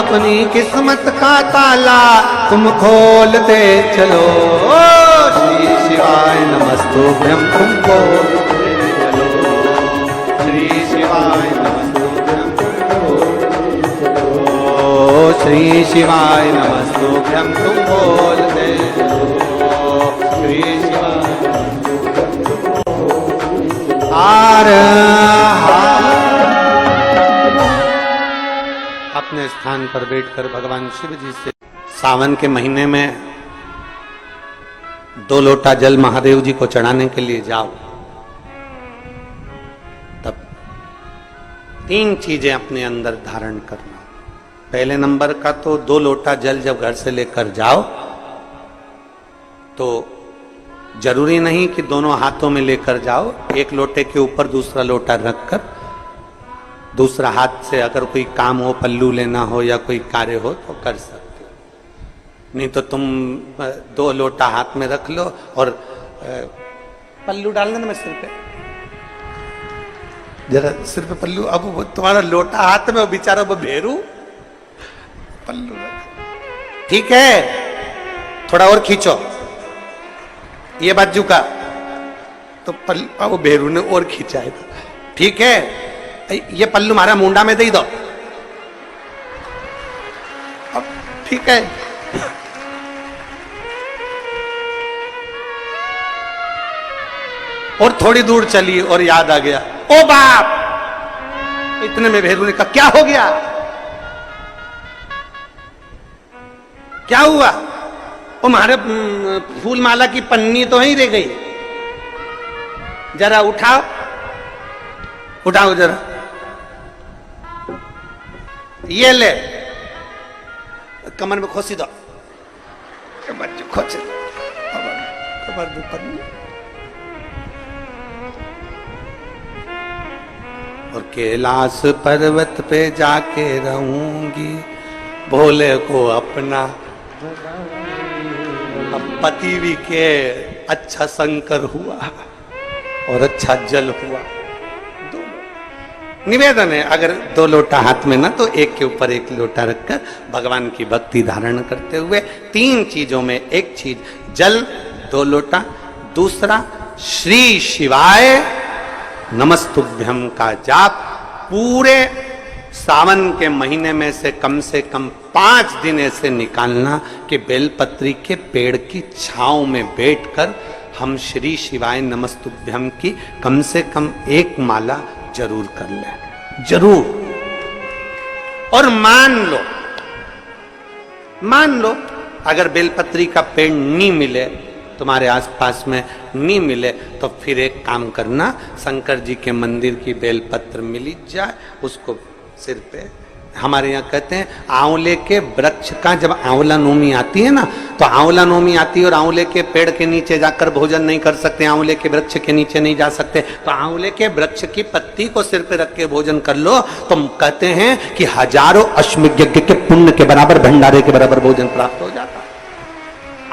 अपनी किस्मत का ताला तुम खोलते चलो। श्री शिवाय नमस्तुभ्यं तुम बोलते चलो। श्री शिवाय नमस्तुभ्यं तुम बोलते चलो। श्री शिवाय नमस्तुभ्यं तुम बोलते चलो। श्री शिवाय हार अपने स्थान पर बैठकर भगवान शिव जी से सावन के महीने में 2 लोटा जल महादेव जी को चढ़ाने के लिए जाओ। तब 3 चीजें अपने अंदर धारण करना। पहले नंबर का तो 2 लोटा जल जब घर से लेकर जाओ तो जरूरी नहीं कि दोनों हाथों में लेकर जाओ। एक लोटे के ऊपर दूसरा लोटा रखकर दूसरा हाथ से अगर कोई काम हो, पल्लू लेना हो या कोई कार्य हो तो कर सकते हो। नहीं तो तुम 2 लोटा हाथ में रख लो और पल्लू डाल देना सिर पे, जरा सिर पे पल्लू। अब वो तुम्हारा लोटा हाथ में, वो बेचारा वो भेरू पल्लू रख। ठीक है, थोड़ा और खींचो ये बाजू का, तो पल्लू वो भेरू ने और खींचा है। ठीक है, ये पल्लू मारा मुंडा में दे दो। अब ठीक है, और थोड़ी दूर चली और याद आ गया, ओ बाप! इतने में भेरू ने कहा, क्या हो गया? क्या हुआ? वो हमारे फूल माला की पन्नी तो ही रह गई, जरा उठाओ, उठाओ जरा, ये ले, कमर में खोसी दो, कमर जो खोसे दो, कमर में पन्नी। और कैलाश पर्वत पे जाके रहूंगी, भोले को अपना। अब पति भी के अच्छा शंकर हुआ और अच्छा जल हुआ। निवेदन है, अगर 2 लोटा हाथ में ना तो एक के ऊपर एक लोटा रखकर भगवान की भक्ति धारण करते हुए 3 चीजों में एक चीज जल, 2 लोटा, दूसरा श्री शिवाय नमस्तुभ्यं का जाप पूरे सावन के महीने में से कम 5 दिन ऐसे निकालना कि बेलपत्री के पेड़ की छांव में बैठकर हम श्री शिवाय नमस्तुभ्यं की कम से कम 1 माला जरूर कर ले, जरूर। और मान लो अगर बेलपत्री का पेड़ नहीं मिले, तुम्हारे आसपास में नहीं मिले, तो फिर एक काम करना, शंकर जी के मंदिर की बेलपत्र मिली जाए, उसको सिर पे, हमारे यहाँ कहते हैं आंवले के वृक्ष का जब आंवला नोमी आती है ना, तो आंवला नोमी आती है और आंवले के पेड़ के नीचे जाकर भोजन नहीं कर सकते, आंवले के वृक्ष के नीचे नहीं जा सकते, तो आंवले के वृक्ष की पत्ती को सिर पे रख के भोजन कर लो, तो कहते हैं कि हजारों अश्वमेध यज्ञ के पुण्य के बराबर, भंडारे के बराबर भोजन प्राप्त हो जाता है।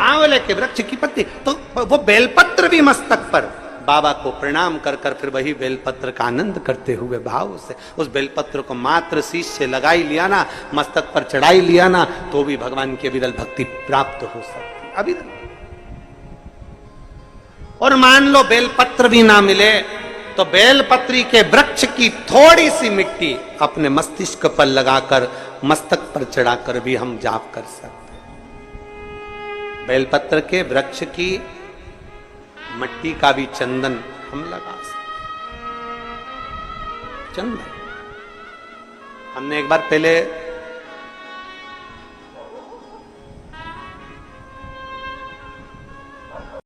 आंवले के वृक्ष की पत्ती, तो वो बेलपत्र भी मस्तक पर बाबा को प्रणाम कर कर फिर वही बेलपत्र का आनंद करते हुए भाव से उस बेलपत्र को मात्र शीश से लगाई लिया ना, मस्तक पर चढ़ाई लिया ना, तो भी भगवान की अविरल भक्ति प्राप्त हो सकती, अविरल। और मान लो बेलपत्र भी ना मिले तो बेलपत्री के वृक्ष की थोड़ी सी मिट्टी अपने मस्तिष्क पर लगाकर, मस्तक पर चढ़ाकर भी हम जाप कर सकते। बेलपत्र के वृक्ष की मट्टी का भी चंदन हम लगा सकते। चंदन हमने एक बार पहले